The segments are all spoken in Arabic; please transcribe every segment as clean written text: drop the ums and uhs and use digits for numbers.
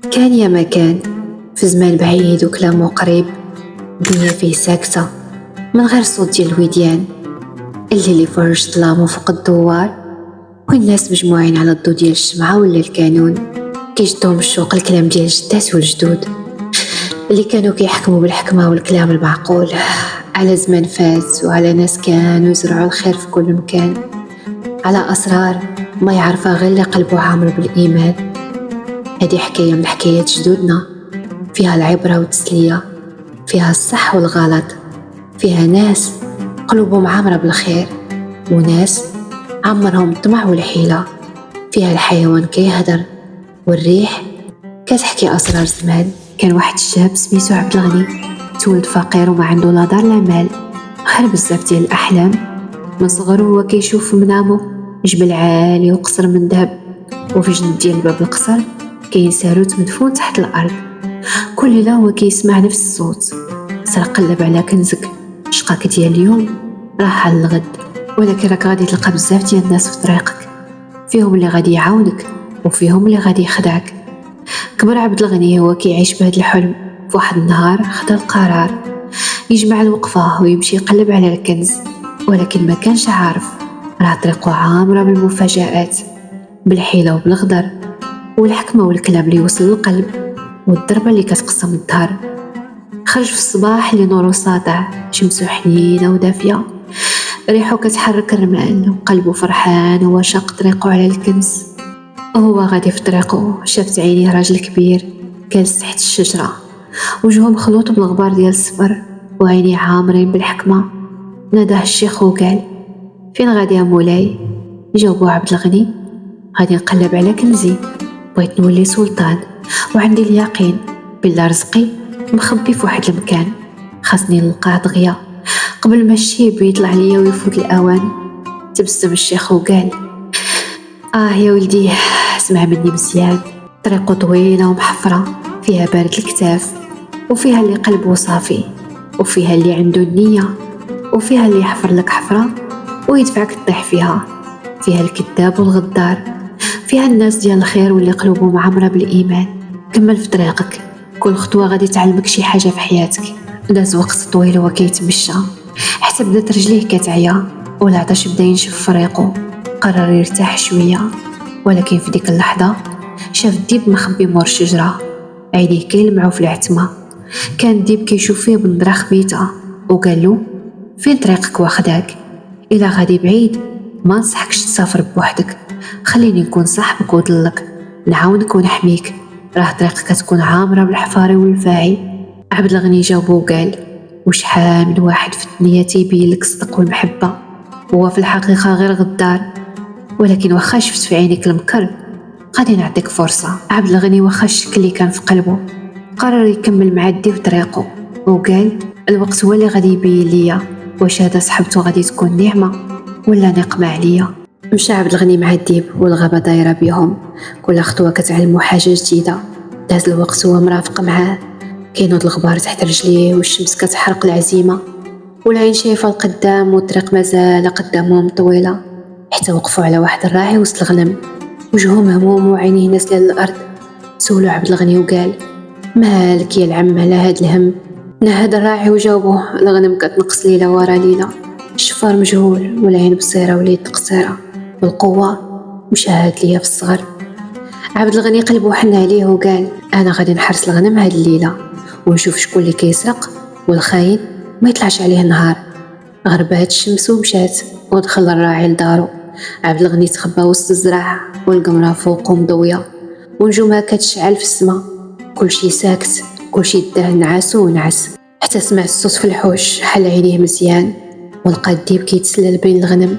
كان يا ما كان، في زمان بعيد وكلامه قريب، الدنيا فيه ساكتة من غير صوت ديال الوديان، اللي فرش ظلامه فوق الدوار، والناس مجموعين على الضو ديال الشمعة ولا الكانون، كيجدوهم الشوق الكلام ديال الجدات والجدود اللي كانوا كيحكموا بالحكمة والكلام المعقول على زمان فات، وعلى ناس كانوا يزرعوا الخير في كل مكان، على أسرار ما يعرفها غير اللي قلبه عامر بالإيمان. هذه حكاية من حكايات جدودنا، فيها العبرة والتسلية، فيها الصح والغلط، فيها ناس قلوبهم عامرة بالخير، وناس عمرهم الطمع والحيلة، فيها الحيوان كيهدر والريح كتحكي أسرار زمان. كان واحد الشاب سميتو عبد الغني، تولد فقير وما عنده لا دار لا مال، غير بزاف ديال الأحلام. من صغرو هو كيشوف في منامو جبل عالي وقصر من ذهب، وفي جنب ديال باب القصر كاين ساروت مدفون تحت الأرض. كل ليلة هو كيسمع نفس الصوت: سرق قلب على كنزك، شقاك ديال اليوم راح على الغد. ولكن راك غادي تلقى بزاف ديال الناس في طريقك، فيهم اللي غادي يعاونك وفيهم اللي غادي يخدعك. كبر عبد الغني هو كيعيش بهذا الحلم. في واحد النهار خدا القرار يجمع الوقفة ويمشي يقلب على الكنز، ولكن ما كانش عارف راه طريقه عامرة بالمفاجآت، بالحيلة وبالغدر، والحكمة والكلام اللي يوصل للقلب، والضربة اللي كتقسم الظهر. خرج في الصباح اللي نورو ساطع، شمسو حنينة ودافية، ريحو كتحرك الرمال، وقلبو فرحان هو شاق طريقو على الكنز. وهو غادي في طريقو شافت عينيه راجل كبير جالس تحت الشجرة، وجهو مخلوط بالغبار ديال الصفر وعينيه عامرين بالحكمة. ناداه الشيخ وقال: فين غادي يا مولاي؟ جاوبو عبد الغني: غادي نقلب على كنزي، بغيت نولي سلطان، وعندي اليقين بلا رزقي مخبي في واحد المكان، خاصني نلقاه دغيا قبل ما الشيب يطلع ليا ويفوت الأوان. تبسم الشيخ وقال: يا ولدي، اسمع مني مزيان، طريقه طويلة ومحفرة، فيها بارد الكتاف، وفيها اللي قلبه صافي، وفيها اللي عنده النية، وفيها اللي يحفر لك حفرة ويدفعك تطيح فيها، فيها الكذاب والغدار، فيها الناس ديال الخير واللي قلوبهم عامرة بالإيمان. كمل في طريقك، كل خطوة غادي تعلمك شي حاجة في حياتك. داز وقت طويل وهو كيتمشى حتى بدات رجليه كتعيا، والعطش بدا ينشف في ريقو. قرر يرتاح شوية، ولكن في ديك اللحظة شاف الديب مخبي مور الشجرة، عينيه كيلمعو في العتمة. كان الديب كيشوف فيه بنظرة خبيثة، وقال له: فين طريقك واخداك؟ إلا غادي بعيد ما نصحكش تسافر بوحدك، خليني نكون صاحبك وضلك، نعاونك ونحميك، راه طريقك كتكون عامرة بالحفاري والفاعي. عبد الغني جاوبو وقال: وشحال من واحد في الدنيا تيبين لك الصدق والمحبة، هو في الحقيقة غير غدار، ولكن واخا شفت في عينيك المكر غادي نعطيك فرصة. عبد الغني واخا الشك اللي كان في قلبه قرر يكمل مع الديب طريقه، وقال: الوقت هو اللي غادي يبين ليا واش هذا صحبته غادي تكون نعمة ولا نقمة عليا. مشى عبد الغني مع الديب، والغابة دايرة بيهم، كل خطوة كتعلمو حاجة جديدة. داز الوقت هو مرافق معاه، كينوض الغبار تحت رجليه، والشمس كتحرق العزيمة، والعين شايفة القدام، والطريق مازال قدامهم طويلة، حتى وقفوا على واحد الراعي وسط الغنم، وجهه مهموم وعينيه نازلة للأرض. سولو عبد الغني وقال: مالك يا العم على هاد الهم؟ نهد الراعي وجاوبه: الغنم كتنقص ليلة ورا ليلة، الشفار مجهول والعين بصيرة واليد قصيرة، والقوة مشاهد ليا في الصغر. عبد الغني قلبه حن عليه وقال: أنا غادي نحرس الغنم هاد الليلة، ونشوف شكون اللي كيسرق، والخاين ما يطلعش عليه النهار. غربات الشمس ومشات، ودخل الراعي لدارو. عبد الغني تخبى وسط الزرع، والقمرة فوقو مضوية، ونجومها كتشعل في السما. كلشي ساكت، كلشي داه نعاسو ونعس، حتى سمع الصوت في الحوش. حل عينيه مزيان ولقى الديب كيتسلل بين الغنم،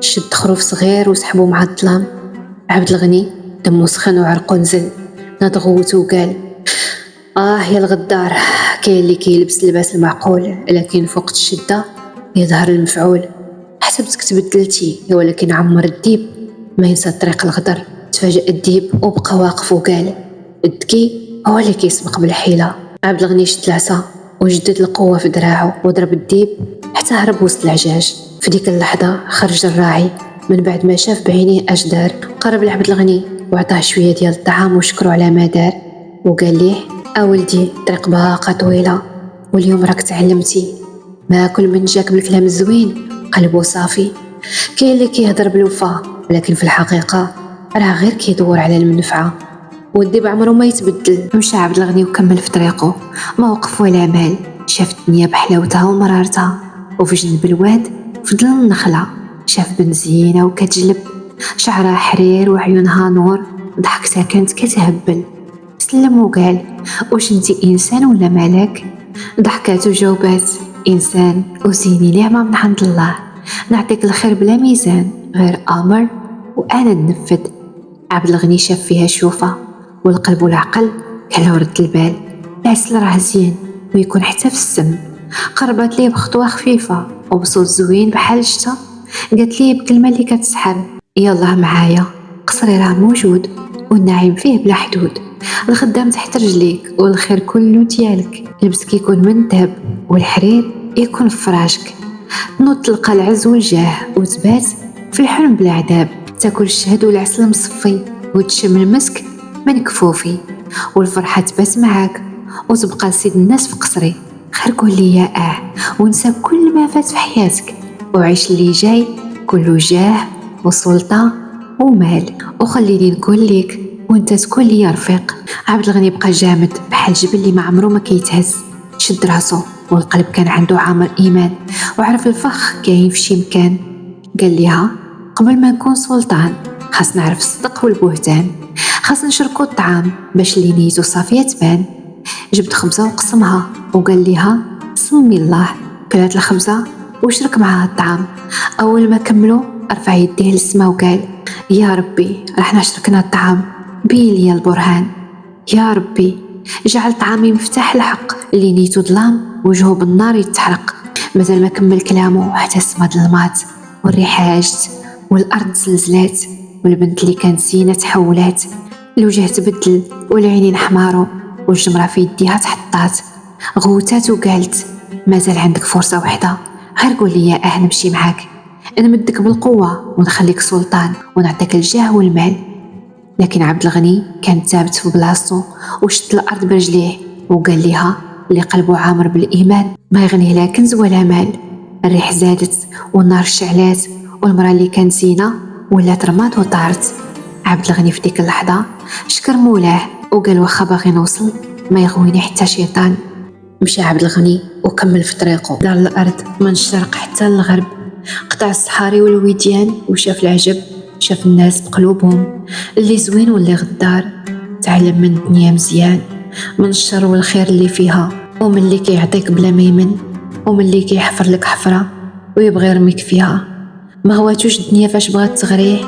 شد خروف صغير وسحبو مع الظلام. عبد الغني دمو سخن وعرقو نزل، ناض غوتو وقال: يا الغدار، كاين اللي كيلبس اللباس المعقول، لكن فوق الشدة يظهر المفعول. حسبتك تبدلتي، ولكن عمر الديب ما ينسى طريق الغدر. تفاجأ الديب وبقى واقف وقال: الذكي هو اللي كيسبق بالحيلة. عبد الغني شد العصا وجدد القوة في دراعه، وضرب الديب حتى هرب وسط العجاج. في ديك اللحظة خرج الراعي من بعد ما شاف بعينيه أش دار. قرب لعبد الغني وعطاه شوية ديال الطعام وشكرو على ما دار. وقال ليه: أولدي الطريق باقا طويلة، واليوم راك تعلمتي ما كل من جاك بالكلام الزوين قلبه صافي. كاين اللي كيهضر بالوفا ولكن في الحقيقة راه غير كيدور على المنفعة. ودي بعمرو ما يتبدل. مشى عبد الغني وكمل في طريقه، ما وقف ولا مال. شاف الدنيا بحلاوتها ومرارتها، وفي جنب الواد في ظل النخلة شاف بنت زينة وكتجلب، شعرها حرير وعيونها نور، ضحكتها كانت كتهبل. سلم وقال: واش انتي انسان ولا ملاك؟ ضحكات وجاوبات: انسان، وزيني نعمة من عند الله، نعطيك الخير بلا ميزان، غير امر وانا ننفذ. عبد الغني شاف فيها شوفة، والقلب والعقل كانوا رد البال. العسل راه زين ويكون حتى في السم. قربت ليه بخطوة خفيفة وبصوت زوين بحال الشتا، قالت ليه بكلمة اللي كتسحر: يالله معايا، قصري راه موجود والنعيم فيه بلا حدود، الخدام تحت رجليك والخير كله ديالك، البس كيكون من الذهب والحرير يكون في فراشك، تنوض تلقى العز والجاه وتبات في الحلم بلا عذاب، تاكل الشهد والعسل مصفي وتشم المسك من كفوفي، والفرحة تبات معاك وتبقى سيد الناس في قصري. خير قول لي يا ونسى كل ما فات في حياتك، وعيش اللي جاي كله جاه وسلطة ومال، وخليني نقول لك وانت تكون لي رفيق. عبد الغني بقى جامد بحال الجبل اللي ما عمره ما كيتهز. شد راسو والقلب كان عنده عامر ايمان، وعرف الفخ كاين في شي مكان. قال ليها: قبل ما نكون سلطان خاص نعرف الصدق والبهتان، خاص نشركو الطعام باش اللي نيتو صافية تبان. جبت خبزة وقسمها وقال ليها: سمي الله. كلات الخبزة وشرك معها الطعام. أول ما كملوا رفع يديه للسما وقال: يا ربي رحنا شركنا الطعام، بين لي البرهان. يا ربي جعل طعامي مفتاح الحق، اللي نيتو ظلام وجهه بالنار يتحرق. مازال ما كمل كلامه حتى السما ظلمات والريحة هاجت والأرض زلزلات، والبنت اللي كانت زينة تحولات، الوجه تبدل والعينين حمارو، والجمرة في يديها تحطات. غوتات وقالت: مازال عندك فرصة وحدة، غير قول لي يا نمشي معاك، نمدك بالقوة ونخليك سلطان ونعطيك الجاه والمال. لكن عبد الغني كان ثابت في بلاصتو وشد الأرض برجليه وقال ليها اللي قلبه عامر بالإيمان: ما يغنيه لا كنز ولا مال. الريح زادت والنار شعلات، والمرأة اللي كانت زينة ولات رمات وطارت. عبد الغني في ديك اللحظة شكر مولاه وقال: واخا باغي نوصل ما يغويني حتى شيطان. مشى عبد الغني وكمل في طريقه دار الأرض من الشرق حتى الغرب، قطع الصحاري والوديان وشاف العجب، شاف الناس بقلوبهم، اللي زوين واللي غدار. تعلم من الدنيا مزيان، من الشر والخير اللي فيها، ومن اللي كيعطيك بلا ما يمن، ومن اللي كيحفر لك حفرة ويبغي يرميك فيها. ما هواتوش الدنيا فاش بغات تغريه،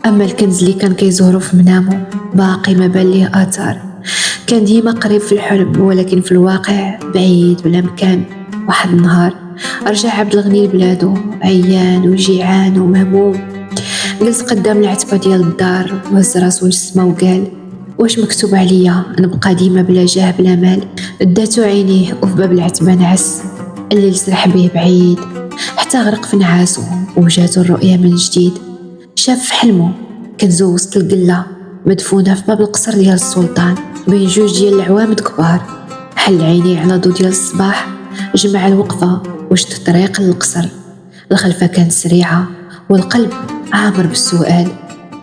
أما الكنز اللي كان كيزورو في منامو باقي ما بان ليه آثار. كان ديما قريب في الحلم ولكن في الواقع بعيد بلا مكان. واحد النهار رجع عبد الغني لبلادو عيان وجيعان ومهموم، جلس قدام العتبة ديال الدار وهز راسو للسما وقال: واش مكتوب عليا نبقى ديما بلا جاه بلا مال؟ داتو عينيه وفي باب العتبة نعس، الليل سرح بيه بعيد حتى غرق في نعاسو، وجاتو الرؤية من جديد. شاف في حلمو كنزو وسط القلة مدفونة في باب القصر ديال السلطان بين جوج ديال العوامد كبار. حل عينيه على ضو ديال الصباح، جمع الوقفة وشد الطريق للقصر. الخلفة كانت سريعة والقلب عامر بالسؤال: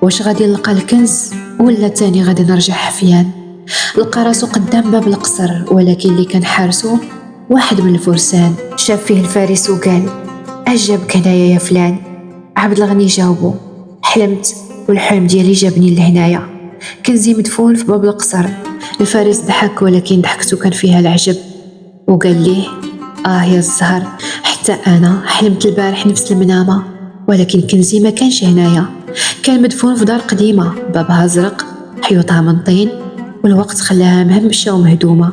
واش غادي نلقى الكنز ولا تاني غادي نرجع حفيان؟ لقى راسو قدام باب القصر ولكن اللي كان حارسو واحد من الفرسان. شاف فيه الفارس وقال: أجابك هنايا يا فلان؟ عبد الغني جاوبو: حلمت والحلم ديالي جابني لهنايا، كنزي مدفون في باب القصر. الفارس ضحك ولكن ضحكته كان فيها العجب، وقال ليه: يا الزهر، حتى أنا حلمت البارح نفس المنامة، ولكن كنزي ما كانش هنايا، كان مدفون في دار قديمة بابها زرق حيوطها من طين، والوقت خلاها مهمشة ومهدومة.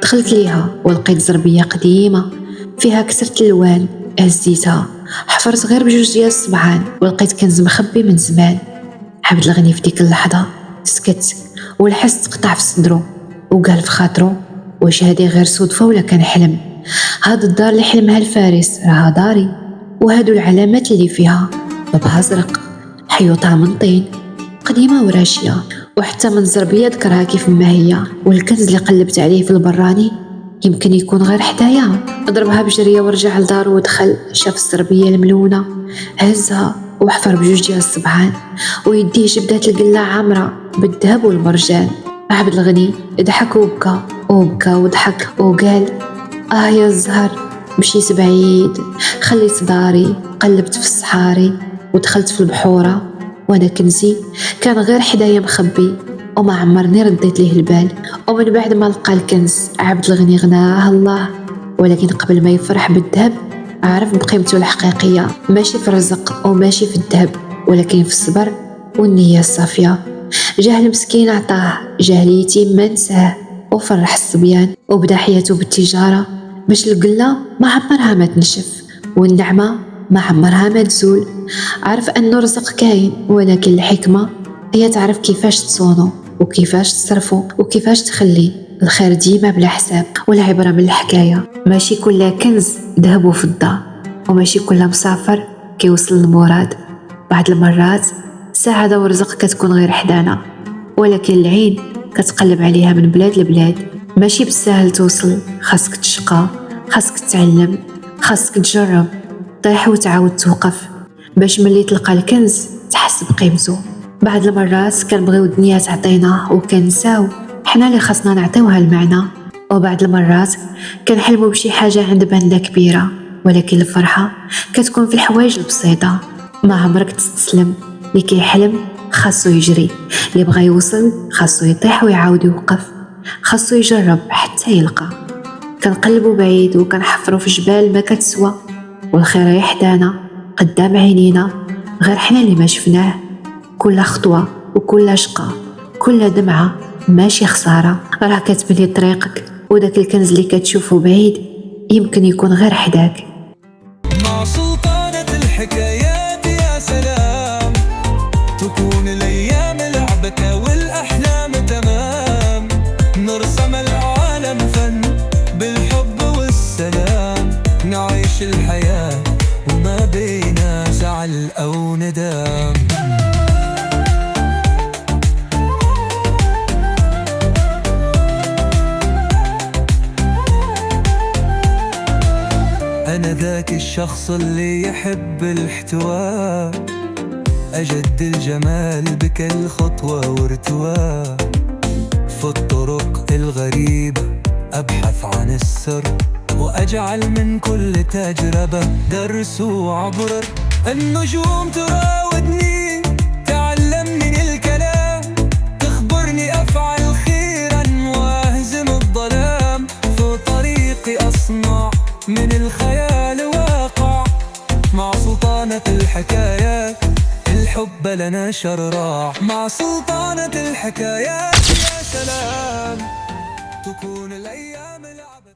دخلت ليها ولقيت زربية قديمة فيها كسرة الألوان، هزيتها حفرت غير بجوج ديال الصبعان ولقيت كنز مخبي من زمان. عبد الغني في ديك اللحظة سكت والحس تقطع في صدرو، وقال في خاطرو: واش هادي غير صدفة ولا كان حلم؟ هاد الدار اللي حلمها الفارس راها داري، وهادو العلامات اللي فيها بابها زرق حيوطها من طين قديمة وراشية، وحتى منظر بيا ذكرها كيف ما هي، والكنز اللي قلبت عليه في البراني يمكن يكون غير حدايا. ضربها بجرية ورجع لدارو ودخل، شاف الزربية الملونة، هزها وحفر بجوج ديال الصبعان، ويديه جبدات القلة عامرة بالذهب والمرجان. عبد الغني ضحك وبكى وبكى وضحك وقال: يا الزهر، مشيت بعيد، خليت داري، قلبت في الصحاري، ودخلت في البحورة، وانا كنزي كان غير حدايا مخبي، وما عمرني رديت ليه البال. ومن بعد ما لقى الكنز، عبد الغني غناه الله، ولكن قبل ما يفرح بالذهب عرف بقيمته الحقيقية، ماشي في الرزق وماشي في الذهب، ولكن في الصبر والنية الصافية. جاه المسكين عطاه، جاه اليتيم ما نساه، وفرح الصبيان، وبدا حياته بالتجارة باش القلة ما عمرها ما تنشف، والنعمة ما عمرها ما تزول. عرف أنه الرزق كاين، ولكن الحكمة هي تعرف كيفاش تصونو، وكيفاش تصرفو، وكيفاش تخلي الخير ديما بلا حساب. والعبرة من الحكاية ماشي كل كنز ذهب وفضة، وماشي كل مسافر كيوصل للمراد. بعض المرات السعادة والرزق كتكون غير حدانا، ولكن العين كتقلب عليها من بلاد لبلاد. ماشي بالساهل توصل، خاصك تشقى، خاصك تتعلم، خاصك تجرب، طيح وتعاود توقف، باش ملي تلقى الكنز تحس بقيمته. بعض المرات كنبغيو الدنيا تعطينا وكنساو حنا اللي خاصنا نعطيوها المعنى، وبعض المرات كنحلمو بشي حاجة عند باندا كبيرة، ولكن الفرحة كتكون في الحوايج البسيطة. ما عمرك تستسلم، اللي كيحلم خاصو يجري، اللي بغى يوصل خاصو يطيح ويعاود يوقف، خاصو يجرب حتى يلقى. كنقلبو بعيد وكنحفرو في جبال ما كتسوى، والخير يحدانا قدام عينينا، غير حنا اللي ما شفناه. كل خطوة وكل شقة، كل دمعة ماشي خسارة، راه كتبني طريقك، وداك الكنز اللي كتشوفه بعيد يمكن يكون غير حداك. مع سلطانة الحكايات يا سلام، تكون الأيام لعبة والأحلام تمام، نرسم العالم فن بالحب والسلام، نعيش الحياة وما بينا زعل أو ندام. أنا ذاك الشخص اللي يحب الاحتواء، أجد الجمال بكل خطوة وارتواء، في الطرق الغريبة أبحث عن السر، وأجعل من كل تجربة درس وعبر. النجوم تراودني، تعلم من الكلام، تخبرني أفعل خيرا وأهزم الظلام، في طريقي أصنع من الخيال واقع. مع سلطانة الحكايات الحب لنا شرع، مع سلطانة الحكايات يا سلام، تكون الأيام لعبة.